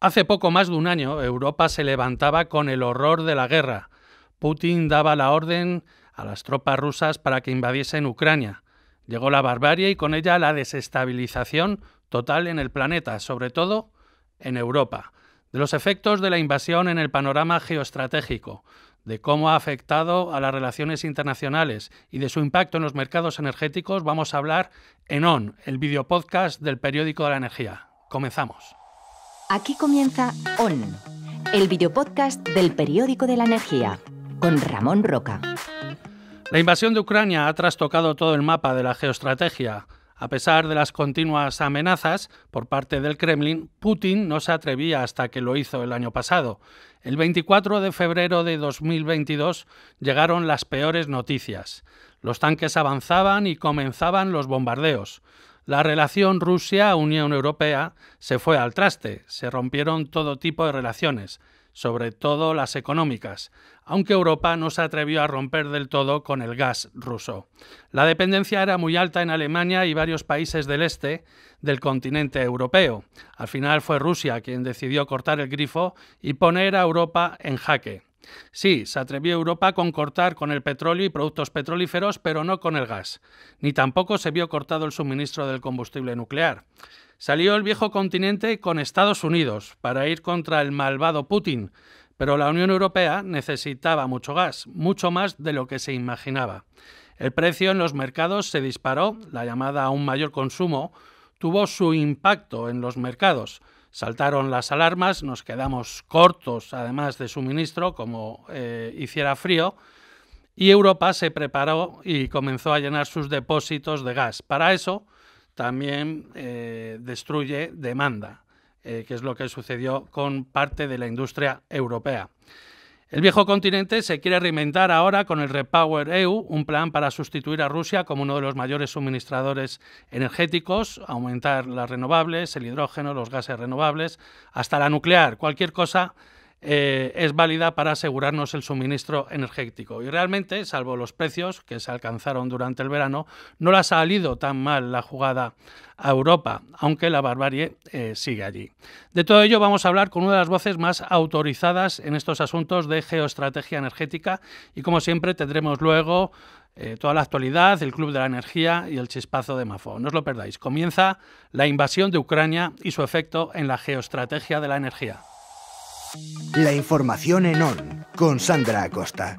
Hace poco más de un año, Europa se levantaba con el horror de la guerra. Putin daba la orden a las tropas rusas para que invadiesen Ucrania. Llegó la barbarie y con ella la desestabilización total en el planeta, sobre todo en Europa. De los efectos de la invasión en el panorama geoestratégico, de cómo ha afectado a las relaciones internacionales y de su impacto en los mercados energéticos, vamos a hablar en ON, el videopodcast del Periódico de la Energía. Comenzamos. Aquí comienza ON, el videopodcast del Periódico de la Energía, con Ramón Roca. La invasión de Ucrania ha trastocado todo el mapa de la geoestrategia. A pesar de las continuas amenazas por parte del Kremlin, Putin no se atrevía hasta que lo hizo el año pasado. El 24 de febrero de 2022 llegaron las peores noticias. Los tanques avanzaban y comenzaban los bombardeos. La relación Rusia-Unión Europea se fue al traste, se rompieron todo tipo de relaciones, sobre todo las económicas, aunque Europa no se atrevió a romper del todo con el gas ruso. La dependencia era muy alta en Alemania y varios países del este del continente europeo. Al final fue Rusia quien decidió cortar el grifo y poner a Europa en jaque. Sí, se atrevió Europa con cortar con el petróleo y productos petrolíferos, pero no con el gas. Ni tampoco se vio cortado el suministro del combustible nuclear. Salió el viejo continente con Estados Unidos para ir contra el malvado Putin, pero la Unión Europea necesitaba mucho gas, mucho más de lo que se imaginaba. El precio en los mercados se disparó, la llamada a un mayor consumo tuvo su impacto en los mercados. Saltaron las alarmas, nos quedamos cortos además de suministro, como hiciera frío, y Europa se preparó y comenzó a llenar sus depósitos de gas. Para eso también destruye demanda, que es lo que sucedió con parte de la industria europea. El viejo continente se quiere reinventar ahora con el REPowerEU, un plan para sustituir a Rusia como uno de los mayores suministradores energéticos, aumentar las renovables, el hidrógeno, los gases renovables, hasta la nuclear. Cualquier cosa es válida para asegurarnos el suministro energético. Y realmente, salvo los precios que se alcanzaron durante el verano, no le ha salido tan mal la jugada a Europa, aunque la barbarie sigue allí. De todo ello vamos a hablar con una de las voces más autorizadas en estos asuntos de geoestrategia energética y, como siempre, tendremos luego toda la actualidad, el Club de la Energía y el chispazo de Mafo. No os lo perdáis. Comienza la invasión de Ucrania y su efecto en la geoestrategia de la energía. La información en ON, con Sandra Acosta.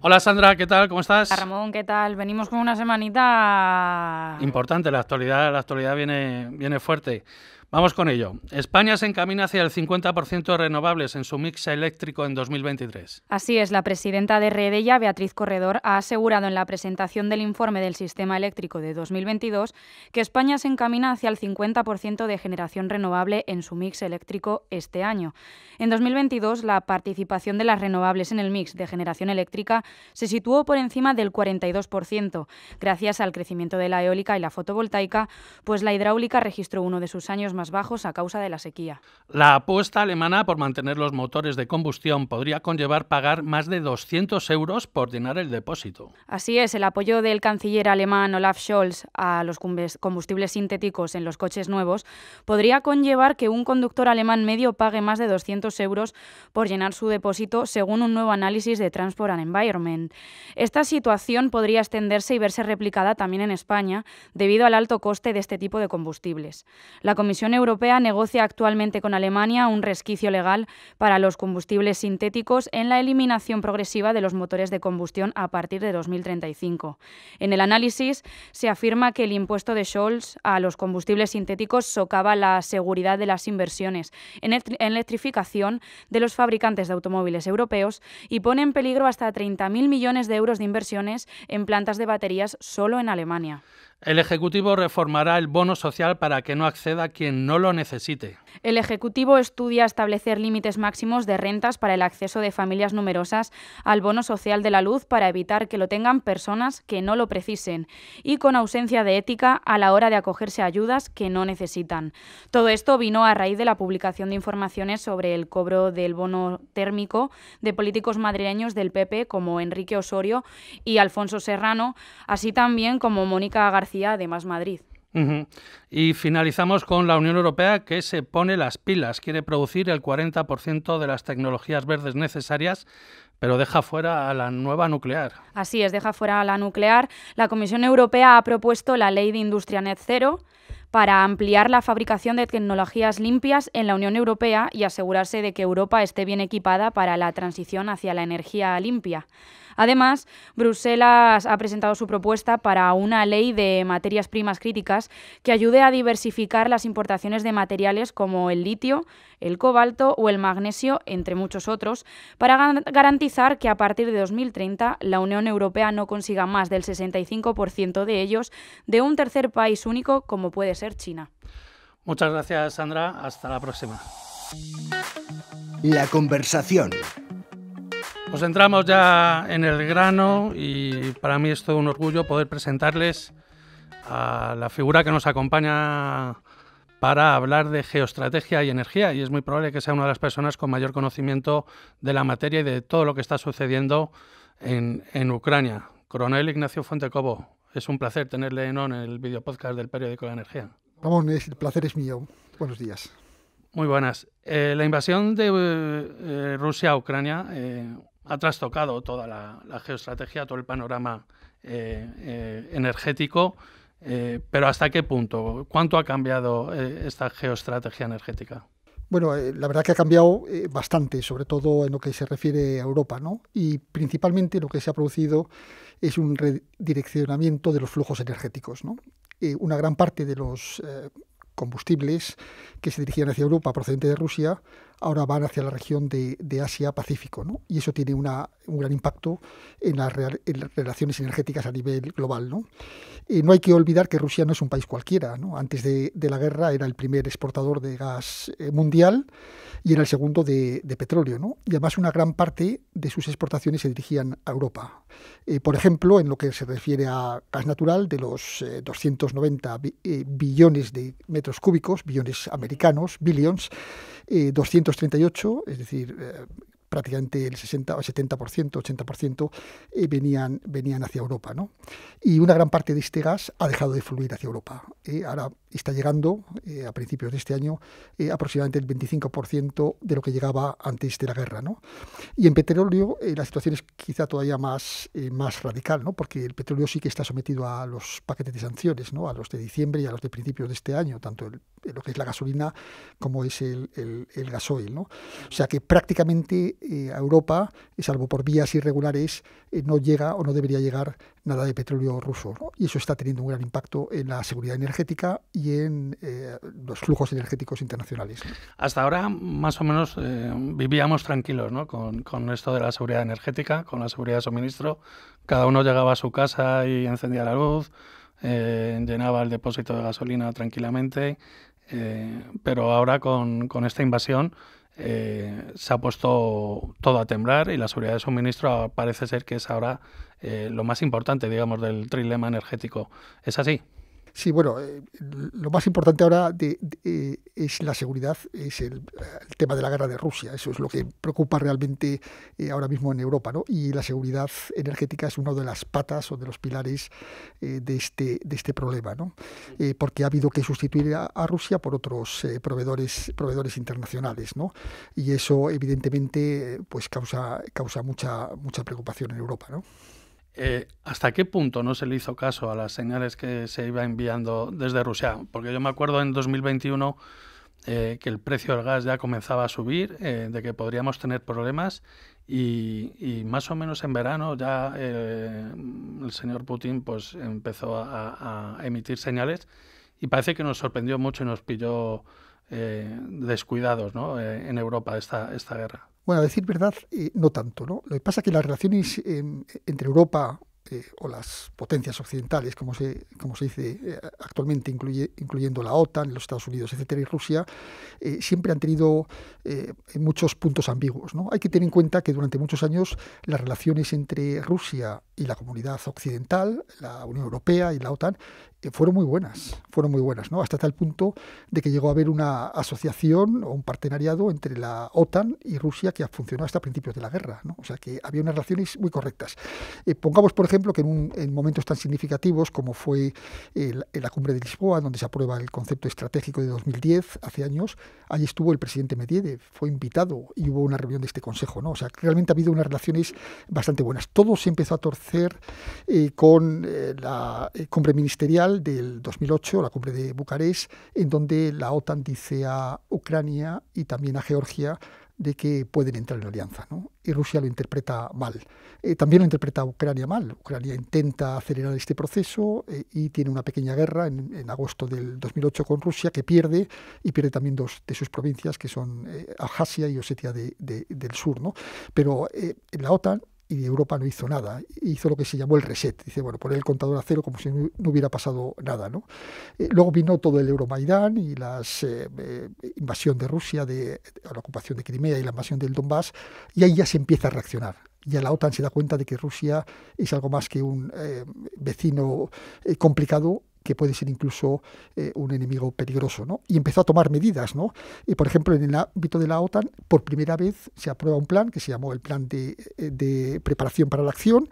Hola Sandra, ¿qué tal? ¿Cómo estás? Ramón, ¿qué tal? Venimos con una semanita importante, la actualidad viene fuerte. Vamos con ello. España se encamina hacia el 50% de renovables en su mix eléctrico en 2023. Así es, la presidenta de Redella, Beatriz Corredor, ha asegurado en la presentación del informe del sistema eléctrico de 2022 que España se encamina hacia el 50% de generación renovable en su mix eléctrico este año. En 2022, la participación de las renovables en el mix de generación eléctrica se situó por encima del 42%, gracias al crecimiento de la eólica y la fotovoltaica, pues la hidráulica registró uno de sus años más bajos a causa de la sequía. La apuesta alemana por mantener los motores de combustión podría conllevar pagar más de 200 euros por llenar el depósito. Así es, el apoyo del canciller alemán Olaf Scholz a los combustibles sintéticos en los coches nuevos podría conllevar que un conductor alemán medio pague más de 200 euros por llenar su depósito, según un nuevo análisis de Transport and Environment. Esta situación podría extenderse y verse replicada también en España debido al alto coste de este tipo de combustibles. La Comisión Europea negocia actualmente con Alemania un resquicio legal para los combustibles sintéticos en la eliminación progresiva de los motores de combustión a partir de 2035. En el análisis se afirma que el impuesto de Scholz a los combustibles sintéticos socava la seguridad de las inversiones en electrificación de los fabricantes de automóviles europeos y pone en peligro hasta 30.000 millones de euros de inversiones en plantas de baterías solo en Alemania. El Ejecutivo reformará el bono social para que no acceda quien no lo necesite. El Ejecutivo estudia establecer límites máximos de rentas para el acceso de familias numerosas al bono social de la luz para evitar que lo tengan personas que no lo precisen y con ausencia de ética a la hora de acogerse a ayudas que no necesitan. Todo esto vino a raíz de la publicación de informaciones sobre el cobro del bono térmico de políticos madrileños del PP como Enrique Osorio y Alfonso Serrano, así también como Mónica García de Más Madrid. Y finalizamos con la Unión Europea, que se pone las pilas, quiere producir el 40% de las tecnologías verdes necesarias, pero deja fuera a la nueva nuclear. Así es, deja fuera a la nuclear. La Comisión Europea ha propuesto la Ley de Industria Net Zero para ampliar la fabricación de tecnologías limpias en la Unión Europea y asegurarse de que Europa esté bien equipada para la transición hacia la energía limpia. Además, Bruselas ha presentado su propuesta para una ley de materias primas críticas que ayude a diversificar las importaciones de materiales como el litio, el cobalto o el magnesio, entre muchos otros, para garantizar que a partir de 2030 la Unión Europea no consiga más del 65% de ellos de un tercer país único como puede ser China. Muchas gracias, Sandra. Hasta la próxima. La conversación. Pues entramos ya en el grano y para mí es todo un orgullo poder presentarles a la figura que nos acompaña para hablar de geoestrategia y energía, y es muy probable que sea una de las personas con mayor conocimiento de la materia y de todo lo que está sucediendo en Ucrania. Coronel Ignacio Fuentecobo, es un placer tenerle en el videopodcast del Periódico de la Energía. Ramón, el placer es mío. Buenos días. Muy buenas. La invasión de Rusia a Ucrania ha trastocado toda la geoestrategia, todo el panorama energético, pero ¿hasta qué punto? ¿Cuánto ha cambiado esta geoestrategia energética? Bueno, la verdad que ha cambiado bastante, sobre todo en lo que se refiere a Europa, ¿no? Y principalmente lo que se ha producido es un redireccionamiento de los flujos energéticos, ¿no? Una gran parte de los combustibles que se dirigían hacia Europa procedente de Rusia ahora van hacia la región de Asia-Pacífico, ¿no? Y eso tiene un gran impacto en las relaciones energéticas a nivel global, ¿no? No hay que olvidar que Rusia no es un país cualquiera, ¿no? Antes de la guerra era el primer exportador de gas mundial y era el segundo de petróleo, ¿no? Y además una gran parte de sus exportaciones se dirigían a Europa. Por ejemplo, en lo que se refiere a gas natural, de los 290 billones de metros cúbicos, billones americanos, billions, 238, es decir, prácticamente el 60 o 70%, 80% venían hacia Europa, ¿no? Y una gran parte de este gas ha dejado de fluir hacia Europa. Ahora está llegando, a principios de este año, aproximadamente el 25% de lo que llegaba antes de la guerra, ¿no? Y en petróleo la situación es quizá todavía más radical, ¿no? Porque el petróleo sí que está sometido a los paquetes de sanciones, ¿no? A los de diciembre y a los de principios de este año, tanto lo que es la gasolina como es el gasoil, ¿no? O sea que prácticamente a Europa, salvo por vías irregulares, no llega o no debería llegar nada de petróleo ruso, ¿no? Y eso está teniendo un gran impacto en la seguridad energética y en los flujos energéticos internacionales. Hasta ahora, más o menos, vivíamos tranquilos, ¿no? Con esto de la seguridad energética, con la seguridad de suministro. Cada uno llegaba a su casa y encendía la luz, llenaba el depósito de gasolina tranquilamente, pero ahora con esta invasión se ha puesto todo a temblar y la seguridad de suministro parece ser que es ahora lo más importante, digamos, del trilema energético. ¿Es así? Sí, bueno, lo más importante ahora es la seguridad, es el tema de la guerra de Rusia. Eso es lo que preocupa realmente ahora mismo en Europa, ¿no? Y la seguridad energética es una de las patas o de los pilares de este problema, ¿no? Porque ha habido que sustituir a Rusia por otros proveedores internacionales, ¿no? Y eso evidentemente pues causa mucha preocupación en Europa, ¿no? ¿Hasta qué punto no se le hizo caso a las señales que se iba enviando desde Rusia? Porque yo me acuerdo en 2021 que el precio del gas ya comenzaba a subir, de que podríamos tener problemas y más o menos en verano ya el señor Putin pues empezó a emitir señales y parece que nos sorprendió mucho y nos pilló descuidados, ¿no? En Europa esta guerra. Bueno, a decir verdad, no tanto, ¿no? Lo que pasa es que las relaciones entre Europa o las potencias occidentales, como se dice actualmente, incluyendo la OTAN, los Estados Unidos, etcétera, y Rusia, siempre han tenido muchos puntos ambiguos, ¿no? Hay que tener en cuenta que durante muchos años las relaciones entre Rusia y la comunidad occidental, la Unión Europea y la OTAN, fueron muy buenas, ¿no? Hasta tal punto de que llegó a haber una asociación o un partenariado entre la OTAN y Rusia que funcionó hasta principios de la guerra, ¿no? O sea que había unas relaciones muy correctas. Pongamos, por ejemplo, que en momentos tan significativos como fue la cumbre de Lisboa, donde se aprueba el concepto estratégico de 2010, hace años, allí estuvo el presidente Medvedev, fue invitado y hubo una reunión de este consejo, ¿no? O sea, realmente ha habido unas relaciones bastante buenas. Todo se empezó a torcer con la cumbre ministerial del 2008, la cumbre de Bucarest, en donde la OTAN dice a Ucrania y también a Georgia de que pueden entrar en la alianza, ¿no? Y Rusia lo interpreta mal. También lo interpreta Ucrania mal. Ucrania intenta acelerar este proceso y tiene una pequeña guerra en agosto del 2008 con Rusia que pierde, y pierde también dos de sus provincias, que son Abjasia y Osetia del Sur, ¿no? Pero en la OTAN y Europa no hizo nada, hizo lo que se llamó el reset, dice, bueno, poner el contador a cero como si no hubiera pasado nada, ¿no? Luego vino todo el Euromaidán y la invasión de Rusia, la ocupación de Crimea y la invasión del Donbass, y ahí ya se empieza a reaccionar. Ya la OTAN se da cuenta de que Rusia es algo más que un vecino complicado, que puede ser incluso un enemigo peligroso, ¿no? Y empezó a tomar medidas, ¿no? Por ejemplo, en el ámbito de la OTAN, por primera vez se aprueba un plan que se llamó el Plan de Preparación para la Acción,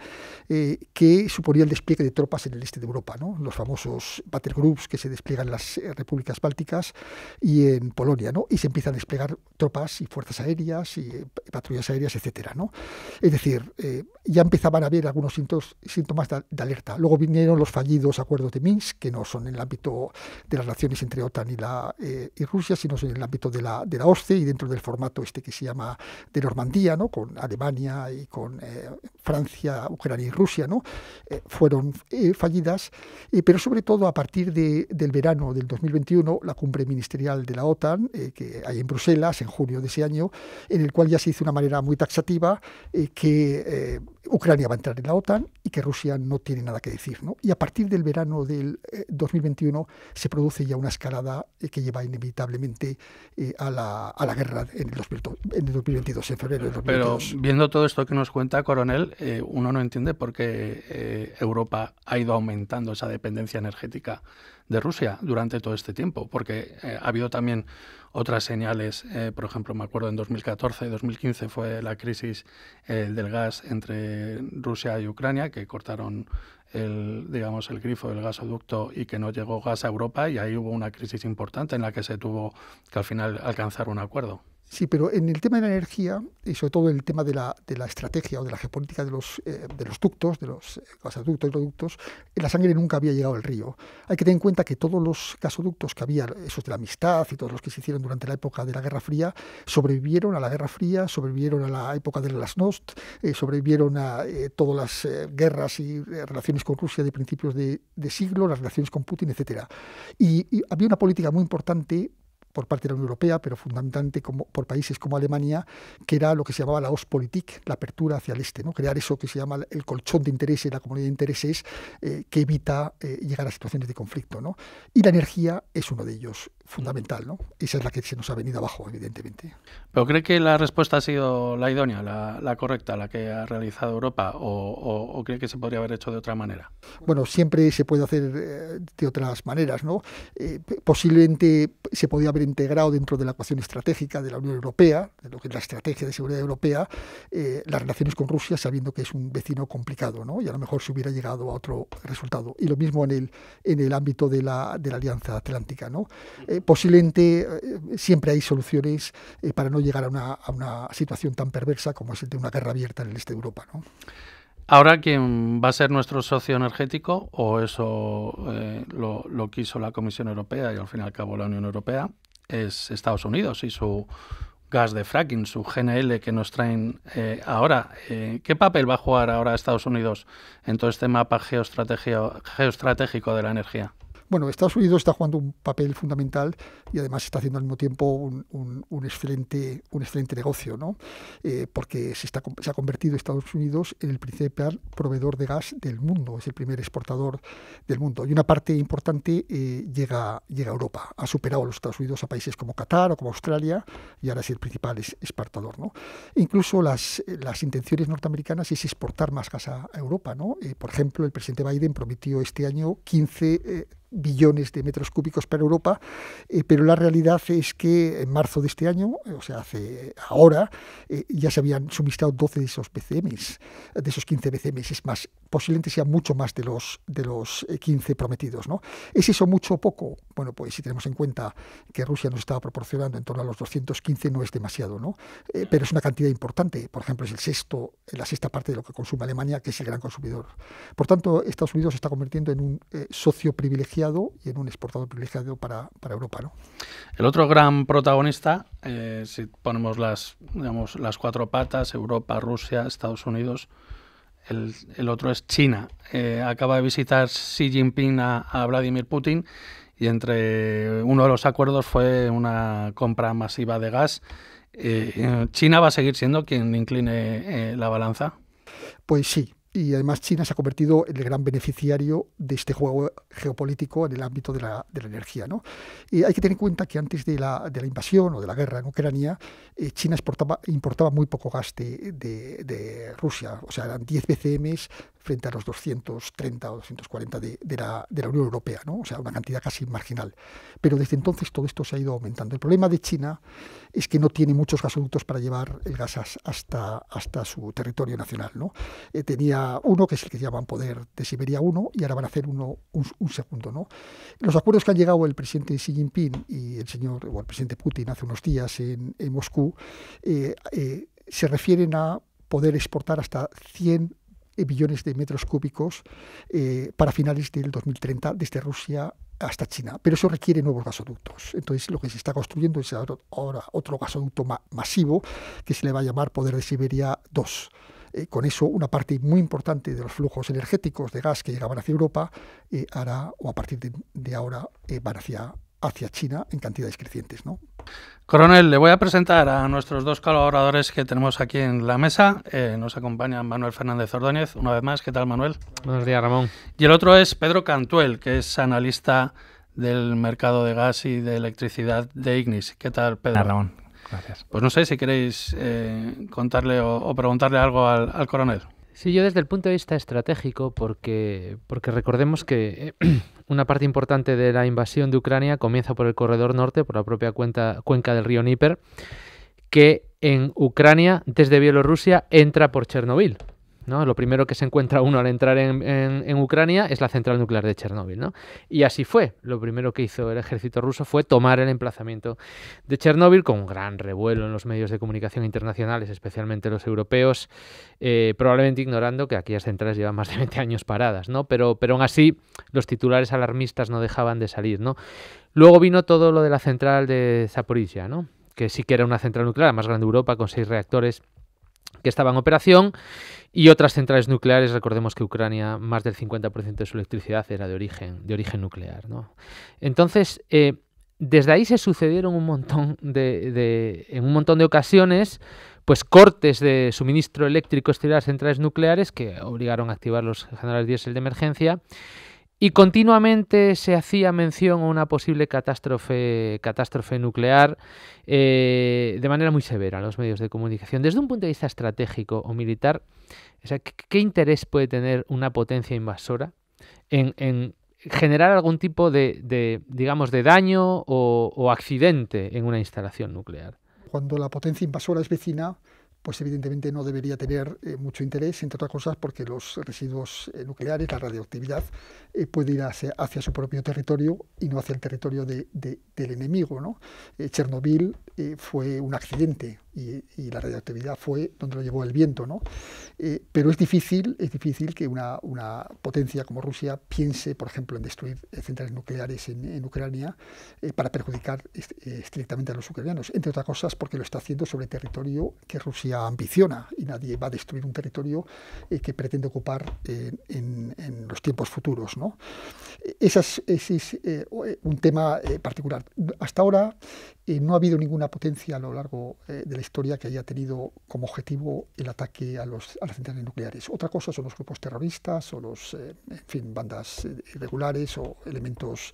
que suponía el despliegue de tropas en el este de Europa, ¿no? Los famosos battle groups que se despliegan en las repúblicas bálticas y en Polonia, ¿no? Y se empiezan a desplegar tropas y fuerzas aéreas y patrullas aéreas, etcétera, ¿no? Es decir, ya empezaban a haber algunos síntomas de alerta. Luego vinieron los fallidos acuerdos de Minsk, que no son en el ámbito de las relaciones entre OTAN y Rusia, sino son en el ámbito de la OSCE y dentro del formato que se llama de Normandía, ¿no? Con Alemania y con Francia, Ucrania y Rusia, ¿no? Fueron fallidas, pero sobre todo a partir del verano del 2021, la cumbre ministerial de la OTAN, que hay en Bruselas en junio de ese año, en el cual ya se hizo de una manera muy taxativa que Ucrania va a entrar en la OTAN y que Rusia no tiene nada que decir, ¿no? Y a partir del verano del 2021 se produce ya una escalada que lleva inevitablemente a la guerra en el 2022, en febrero del 2022. Pero viendo todo esto que nos cuenta, coronel, uno no entiende por qué Europa ha ido aumentando esa dependencia energética de Rusia durante todo este tiempo, porque ha habido también otras señales, por ejemplo, me acuerdo en 2014, 2015 fue la crisis del gas entre Rusia y Ucrania, que cortaron el grifo del gasoducto y que no llegó gas a Europa, y ahí hubo una crisis importante en la que se tuvo que al final alcanzar un acuerdo. Sí, pero en el tema de la energía, y sobre todo en el tema de la estrategia o de la geopolítica de los ductos, de los gasoductos y oleoductos, la sangre nunca había llegado al río. Hay que tener en cuenta que todos los gasoductos que había, esos de la Amistad y todos los que se hicieron durante la época de la Guerra Fría, sobrevivieron a la Guerra Fría, sobrevivieron a la época de Glasnost, sobrevivieron a todas las guerras y relaciones con Rusia de principios de siglo, las relaciones con Putin, etcétera. Y había una política muy importante por parte de la Unión Europea, pero fundamentalmente por países como Alemania, que era lo que se llamaba la Ostpolitik, la apertura hacia el este, ¿no? Crear eso que se llama el colchón de intereses, la comunidad de intereses, que evita llegar a situaciones de conflicto, ¿no? Y la energía es uno de ellos, fundamental, ¿no? Esa es la que se nos ha venido abajo, evidentemente. ¿Pero cree que la respuesta ha sido la idónea, la correcta, la que ha realizado Europa, o cree que se podría haber hecho de otra manera? Bueno, siempre se puede hacer de otras maneras, ¿no? Posiblemente se podía haber integrado dentro de la ecuación estratégica de la Unión Europea, de lo que es la estrategia de seguridad europea, las relaciones con Rusia, sabiendo que es un vecino complicado, ¿no? Y a lo mejor se hubiera llegado a otro resultado. Y lo mismo en el ámbito de la Alianza Atlántica, ¿no? Posiblemente siempre hay soluciones para no llegar a una situación tan perversa como es el de una guerra abierta en el este de Europa, ¿no? ¿Ahora quién va a ser nuestro socio energético? ¿O eso lo quiso la Comisión Europea y al fin y al cabo la Unión Europea? Es Estados Unidos y su gas de fracking, su GNL que nos traen ahora. ¿Qué papel va a jugar ahora Estados Unidos en todo este mapa geoestratégico de la energía? Bueno, Estados Unidos está jugando un papel fundamental y además está haciendo al mismo tiempo un excelente negocio, ¿no? Porque se ha convertido Estados Unidos en el principal proveedor de gas del mundo, es el primer exportador del mundo. Y una parte importante llega a Europa. Ha superado a los Estados Unidos a países como Qatar o como Australia y ahora es el principal exportador, ¿no? Incluso las intenciones norteamericanas es exportar más gas a Europa, ¿no? Por ejemplo, el presidente Biden prometió este año 15 billones de metros cúbicos para Europa, pero la realidad es que en marzo de este año, o sea, ahora, ya se habían suministrado 12 de esos BCMs, de esos 15 BCMs, es más, posiblemente sea mucho más de los 15 prometidos, ¿no? ¿Es eso mucho o poco? Bueno, pues si tenemos en cuenta que Rusia nos estaba proporcionando en torno a los 215, no es demasiado, ¿no? Pero es una cantidad importante, por ejemplo, es la sexta parte de lo que consume Alemania, que es el gran consumidor. Por tanto, Estados Unidos se está convirtiendo en un socio privilegiado y en un exportador privilegiado para Europa, ¿no? El otro gran protagonista, si ponemos las cuatro patas, Europa, Rusia, Estados Unidos, el otro es China. Acaba de visitar Xi Jinping a Vladimir Putin y entre uno de los acuerdos fue una compra masiva de gas. ¿China va a seguir siendo quien incline la balanza? Pues sí. Y además China se ha convertido en el gran beneficiario de este juego geopolítico en el ámbito de la energía, ¿no? Y hay que tener en cuenta que antes de la invasión o de la guerra en Ucrania, China importaba muy poco gas de Rusia, o sea, eran 10 BCMs frente a los 230 o 240 de la Unión Europea, ¿no? O sea, una cantidad casi marginal. Pero desde entonces todo esto se ha ido aumentando. El problema de China es que no tiene muchos gasoductos para llevar el gas hasta su territorio nacional, ¿no? Tenía uno, que es el que llaman Poder de Siberia 1, y ahora van a hacer un segundo, ¿no? Los acuerdos que han llegado el presidente Xi Jinping y el presidente Putin hace unos días en Moscú se refieren a poder exportar hasta 100 billones de metros cúbicos para finales del 2030 desde Rusia hasta China, pero eso requiere nuevos gasoductos. Entonces lo que se está construyendo es ahora otro gasoducto masivo que se le va a llamar Poder de Siberia 2. Con eso una parte muy importante de los flujos energéticos de gas que llegaban hacia Europa a partir de ahora van hacia China en cantidades crecientes, ¿no? Coronel, le voy a presentar a nuestros dos colaboradores que tenemos aquí en la mesa. Nos acompaña Manuel Fernández Ordóñez, una vez más. ¿Qué tal, Manuel? Buenos días, Ramón. Y el otro es Pedro Cantuel, que es analista del mercado de gas y de electricidad de Ignis. ¿Qué tal, Pedro? Hola, Ramón. Gracias. Pues no sé si queréis contarle o preguntarle algo al coronel. Sí, yo desde el punto de vista estratégico, porque recordemos que una parte importante de la invasión de Ucrania comienza por el corredor norte, por la propia cuenca del río Dnieper, que en Ucrania, desde Bielorrusia, entra por Chernobyl, ¿no? Lo primero que se encuentra uno al entrar en Ucrania es la central nuclear de Chernobyl, ¿no? Y así fue. Lo primero que hizo el ejército ruso fue tomar el emplazamiento de Chernobyl, con un gran revuelo en los medios de comunicación internacionales, especialmente los europeos, probablemente ignorando que aquellas centrales llevan más de 20 años paradas, ¿no? Pero aún así los titulares alarmistas no dejaban de salir, ¿no? Luego vino todo lo de la central de Zaporizhia, ¿no? Que sí que era una central nuclear, la más grande de Europa, con 6 reactores que estaba en operación, y otras centrales nucleares. Recordemos que Ucrania, más del 50% de su electricidad era de origen nuclear, ¿no? Entonces, desde ahí se sucedieron en un montón de ocasiones, pues cortes de suministro eléctrico exterior a las centrales nucleares que obligaron a activar los generadores diésel de emergencia. Y continuamente se hacía mención a una posible catástrofe nuclear de manera muy severa en los medios de comunicación. Desde un punto de vista estratégico o militar, o sea, ¿qué interés puede tener una potencia invasora en generar algún tipo de daño o accidente en una instalación nuclear? Cuando la potencia invasora es vecina, pues evidentemente no debería tener mucho interés, entre otras cosas porque los residuos nucleares, la radioactividad, puede ir hacia su propio territorio y no hacia el territorio del enemigo, ¿no? Chernobyl fue un accidente y la radioactividad fue donde lo llevó el viento, ¿no? Pero es difícil que una potencia como Rusia piense, por ejemplo, en destruir centrales nucleares en Ucrania para perjudicar estrictamente a los ucranianos, entre otras cosas porque lo está haciendo sobre territorio que Rusia Rusia ambiciona y nadie va a destruir un territorio que pretende ocupar en los tiempos futuros, ¿no? Ese es un tema particular. Hasta ahora no ha habido ninguna potencia a lo largo de la historia que haya tenido como objetivo el ataque a las centrales nucleares. Otra cosa son los grupos terroristas o bandas irregulares o elementos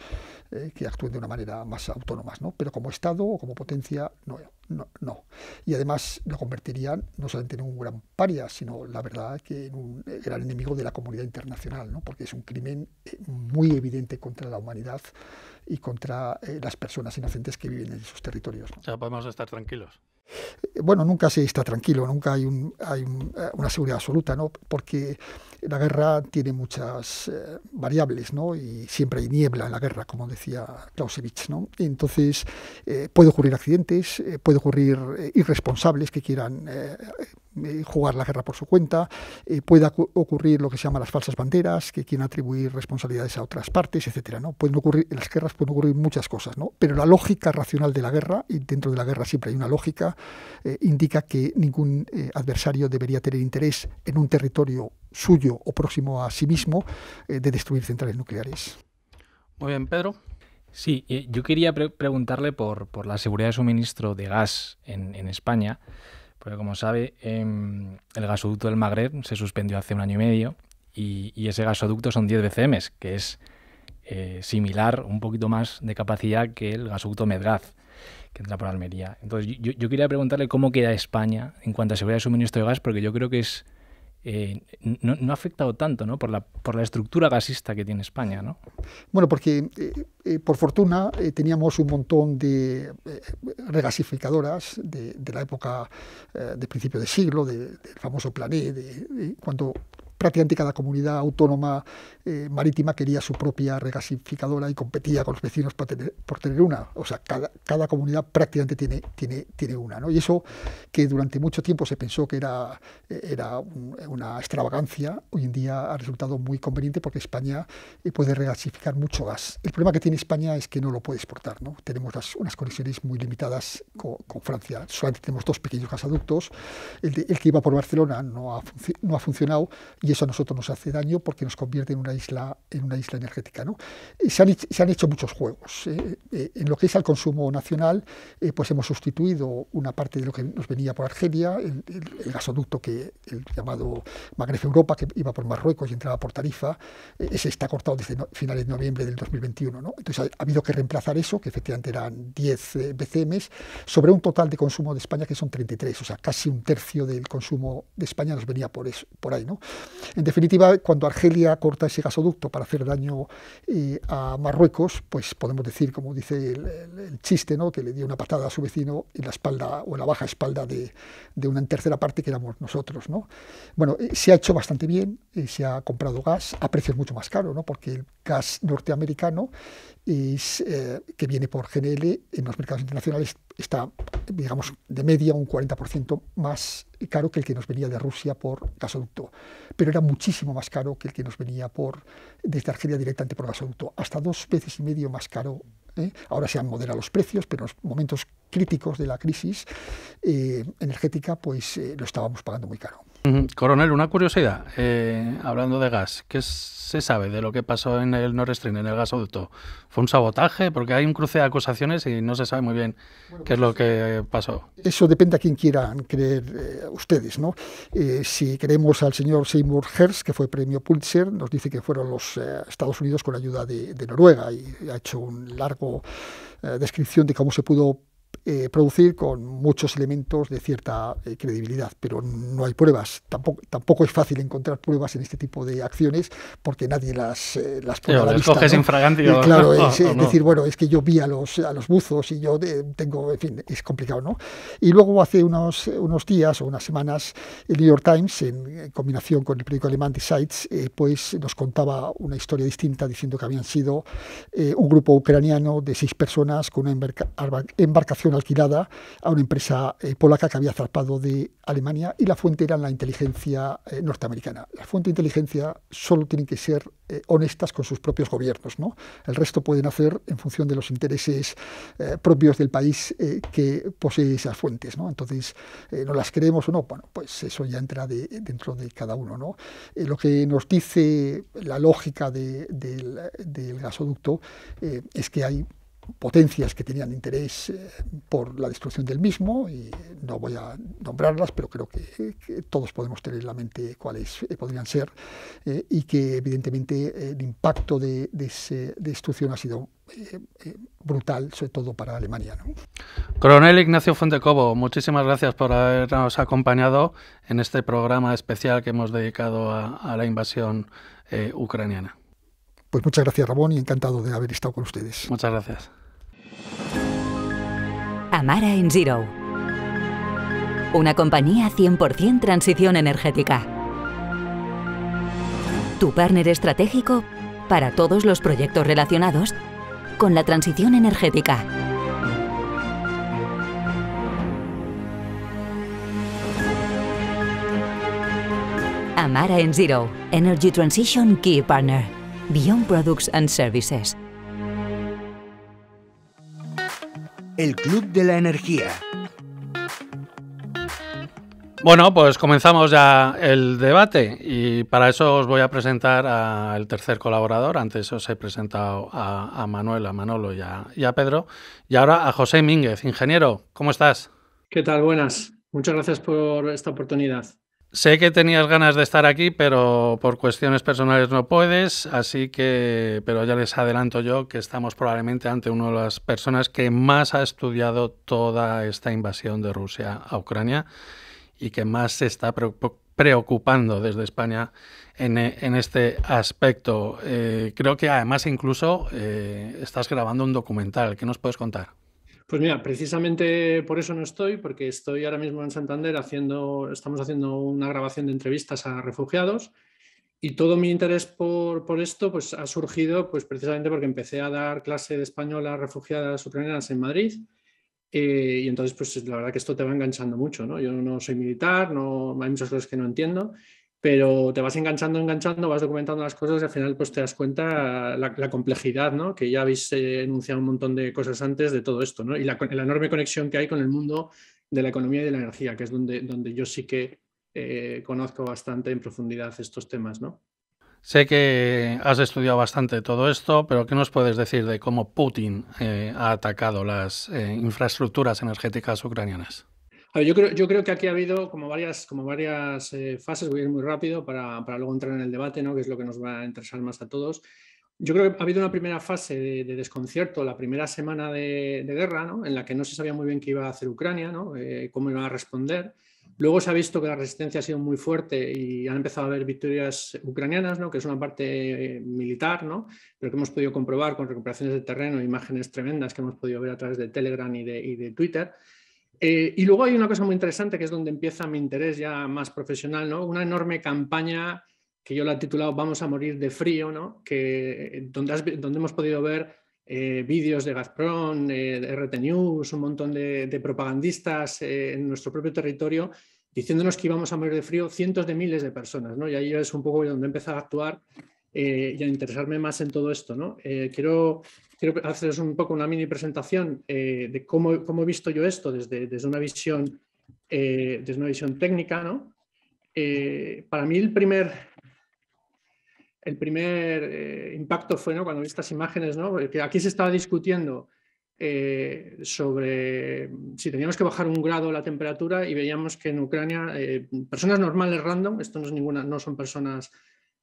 que actúen de una manera más autónomas, ¿no? Pero como Estado o como potencia, no. Y además lo convertirían no solamente en un gran paria, sino, la verdad, que en un gran enemigo de la comunidad internacional, ¿no? Porque es un crimen muy evidente contra la humanidad y contra las personas inocentes que viven en esos territorios, ¿no? O sea, podemos estar tranquilos. Bueno, nunca se está tranquilo, nunca hay una seguridad absoluta, ¿no? Porque la guerra tiene muchas variables, ¿no? Y siempre hay niebla en la guerra, como decía Clausewitz, ¿no? Y entonces puede ocurrir accidentes, puede ocurrir irresponsables que quieran jugar la guerra por su cuenta, puede ocurrir lo que se llama las falsas banderas, que quieren atribuir responsabilidades a otras partes, etcétera, ¿no? En las guerras pueden ocurrir muchas cosas, ¿no? Pero la lógica racional de la guerra, y dentro de la guerra siempre hay una lógica, indica que ningún adversario debería tener interés en un territorio suyo o próximo a sí mismo de destruir centrales nucleares. Muy bien, Pedro. Sí, yo quería preguntarle por la seguridad de suministro de gas en España, porque como sabe, el gasoducto del Magreb se suspendió hace 1 año y medio y ese gasoducto son 10 BCM, que es similar, un poquito más de capacidad que el gasoducto Medgaz, que entra por Almería. Entonces yo quería preguntarle cómo queda España en cuanto a seguridad de suministro de gas, porque yo creo que no ha afectado tanto, ¿no? por la estructura gasista que tiene España, ¿no? Bueno, porque por fortuna teníamos un montón de regasificadoras de la época de principio de siglo, del famoso Plan E, cuando prácticamente cada comunidad autónoma marítima quería su propia regasificadora y competía con los vecinos por tener una. O sea, cada comunidad prácticamente tiene una, ¿no? Y eso, que durante mucho tiempo se pensó que era una extravagancia, hoy en día ha resultado muy conveniente porque España puede regasificar mucho gas. El problema que tiene España es que no lo puede exportar, ¿no? Tenemos unas conexiones muy limitadas con Francia. Solamente tenemos 2 pequeños gasoductos. El que iba por Barcelona no ha funcionado, y eso a nosotros nos hace daño porque nos convierte en una isla energética, ¿no? Se han hecho muchos juegos. En lo que es al consumo nacional, pues hemos sustituido una parte de lo que nos venía por Argelia, el gasoducto el llamado Magreb Europa, que iba por Marruecos y entraba por Tarifa. Ese está cortado desde finales de noviembre del 2021, ¿no? Entonces ha habido que reemplazar eso, que efectivamente eran 10 BCM, sobre un total de consumo de España que son 33, o sea, casi 1/3 del consumo de España nos venía por ahí, ¿no? En definitiva, cuando Argelia corta ese gasoducto para hacer daño a Marruecos, pues podemos decir, como dice el chiste, ¿no? Que le dio una patada a su vecino en la espalda o en la baja espalda de una tercera parte que éramos nosotros, ¿no? Bueno, se ha hecho bastante bien, se ha comprado gas a precios mucho más caros, ¿no? Porque el gas norteamericano que viene por GNL en los mercados internacionales está, digamos, de media un 40% más caro que el que nos venía de Rusia por gasoducto, pero era muchísimo más caro que el que nos venía desde Argelia directamente por gasoducto, hasta 2,5 veces más caro. Ahora se han moderado los precios, pero en los momentos críticos de la crisis energética, pues lo estábamos pagando muy caro. Coronel, una curiosidad, hablando de gas, ¿qué se sabe de lo que pasó en el Nord Stream, en el gasoducto? ¿Fue un sabotaje? Porque hay un cruce de acusaciones y no se sabe muy bien qué es lo que pasó. Eso depende a quién quieran creer ustedes, ¿no? Si queremos al señor Seymour Hersh, que fue premio Pulitzer, nos dice que fueron los Estados Unidos con la ayuda de Noruega, y ha hecho un largo descripción de cómo se pudo producir con muchos elementos de cierta credibilidad, pero no hay pruebas. Tampoco es fácil encontrar pruebas en este tipo de acciones porque nadie las pone a la vista, coges infraganti, claro, decir, bueno, es que yo vi a los buzos y yo tengo, en fin, es complicado, ¿no? Y luego hace unos días o unas semanas el New York Times, en combinación con el periódico alemán Die Zeit, pues nos contaba una historia distinta diciendo que habían sido un grupo ucraniano de 6 personas con una embarcación estación alquilada a una empresa polaca que había zarpado de Alemania, y la fuente era la inteligencia norteamericana. Las fuentes de inteligencia solo tienen que ser honestas con sus propios gobiernos, ¿no? El resto pueden hacer en función de los intereses propios del país que posee esas fuentes, ¿no? Entonces, no las creemos o no, bueno, pues eso ya entra dentro de cada uno, ¿no? Lo que nos dice la lógica del gasoducto es que hay potencias que tenían interés por la destrucción del mismo, y no voy a nombrarlas, pero creo que todos podemos tener en la mente cuáles podrían ser, y que evidentemente el impacto de esa destrucción ha sido brutal, sobre todo para Alemania, ¿no? Coronel Ignacio Fuentecobo, muchísimas gracias por habernos acompañado en este programa especial que hemos dedicado a la invasión ucraniana. Pues muchas gracias, Ramón, y encantado de haber estado con ustedes. Muchas gracias. Amara Zero, una compañía 100% transición energética. Tu partner estratégico para todos los proyectos relacionados con la transición energética. Amara Zero, Energy Transition Key Partner, Beyond Products and Services. El Club de la Energía. Bueno, pues comenzamos ya el debate, y para eso os voy a presentar al tercer colaborador. Antes os he presentado a Manuel, a Manolo y a Pedro, y ahora a José Mínguez. Ingeniero, ¿cómo estás? ¿Qué tal? Buenas. Muchas gracias por esta oportunidad. Sé que tenías ganas de estar aquí, pero por cuestiones personales no puedes, pero ya les adelanto yo que estamos probablemente ante una de las personas que más ha estudiado toda esta invasión de Rusia a Ucrania y que más se está preocupando desde España en este aspecto. Creo que además incluso estás grabando un documental. ¿Qué nos puedes contar? Pues mira, precisamente por eso no estoy, porque estoy ahora mismo en Santander estamos haciendo una grabación de entrevistas a refugiados, y todo mi interés por esto pues, ha surgido pues, precisamente porque empecé a dar clase de español a refugiadas ucranianas en Madrid, y entonces pues la verdad que esto te va enganchando mucho, ¿no? Yo no soy militar, hay muchas cosas que no entiendo, pero te vas enganchando, vas documentando las cosas y al final pues te das cuenta la complejidad, ¿no? Que ya habéis enunciado un montón de cosas antes de todo esto, ¿no? Y la enorme conexión que hay con el mundo de la economía y de la energía, que es donde yo sí que conozco bastante en profundidad estos temas, ¿no? Sé que has estudiado bastante todo esto, pero ¿qué nos puedes decir de cómo Putin ha atacado las infraestructuras energéticas ucranianas? A ver, yo creo que aquí ha habido como varias fases. Voy a ir muy rápido para luego entrar en el debate, ¿no? Que es lo que nos va a interesar más a todos. Yo creo que ha habido una primera fase de desconcierto, la primera semana de guerra, ¿no? En la que no se sabía muy bien qué iba a hacer Ucrania, ¿no? Cómo iba a responder. Luego se ha visto que la resistencia ha sido muy fuerte y han empezado a haber victorias ucranianas, ¿no? Que es una parte militar, ¿no? Pero que hemos podido comprobar con recuperaciones de terreno, imágenes tremendas que hemos podido ver a través de Telegram y de Twitter. Y luego hay una cosa muy interesante, que es donde empieza mi interés ya más profesional, ¿no? Una enorme campaña que yo la he titulado Vamos a morir de frío, ¿no? Donde hemos podido ver vídeos de Gazprom, de RT News, un montón de propagandistas en nuestro propio territorio diciéndonos que íbamos a morir de frío, cientos de miles de personas, ¿no? Y ahí es un poco donde he empezado a actuar y a interesarme más en todo esto, ¿no? Quiero haceros un poco una mini presentación de cómo he visto yo esto desde una visión técnica, ¿no? Para mí el primer impacto fue, ¿no? Cuando vi estas imágenes, ¿no? Que aquí se estaba discutiendo sobre si teníamos que bajar 1 grado la temperatura, y veíamos que en Ucrania personas normales random, esto no son personas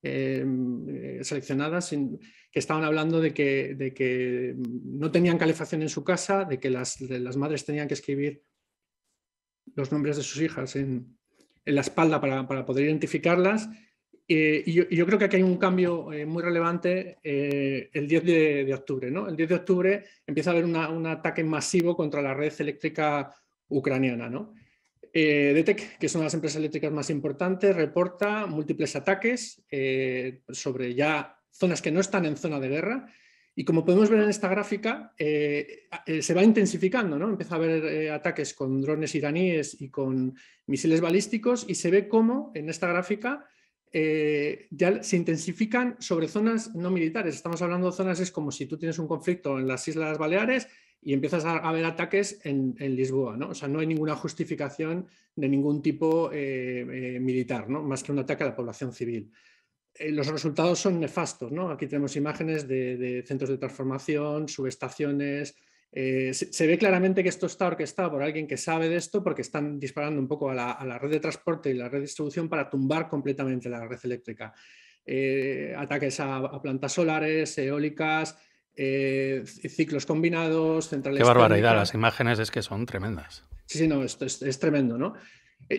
seleccionadas, que estaban hablando de que no tenían calefacción en su casa, de que las madres tenían que escribir los nombres de sus hijas en la espalda para poder identificarlas. Y yo creo que aquí hay un cambio muy relevante el 10 de octubre, ¿no? El 10 de octubre empieza a haber un ataque masivo contra la red eléctrica ucraniana, ¿no? DTEK, que es una de las empresas eléctricas más importantes, reporta múltiples ataques sobre ya zonas que no están en zona de guerra, Y como podemos ver en esta gráfica, se va intensificando, ¿no? Empieza a haber ataques con drones iraníes y con misiles balísticos, y se ve cómo en esta gráfica ya se intensifican sobre zonas no militares. Estamos hablando de zonas, es como si tú tienes un conflicto en las Islas Baleares y empiezas a ver ataques en Lisboa, ¿no? O sea, no hay ninguna justificación de ningún tipo militar, ¿no? Más que un ataque a la población civil. Los resultados son nefastos, ¿no? Aquí tenemos imágenes de centros de transformación, subestaciones. Se ve claramente que esto está orquestado por alguien que sabe de esto, porque están disparando un poco a la red de transporte y la red de distribución para tumbar completamente la red eléctrica. Ataques a plantas solares, eólicas, ciclos combinados, centrales. Qué barbaridad, las imágenes es que son tremendas. Sí, no, esto es tremendo, ¿no?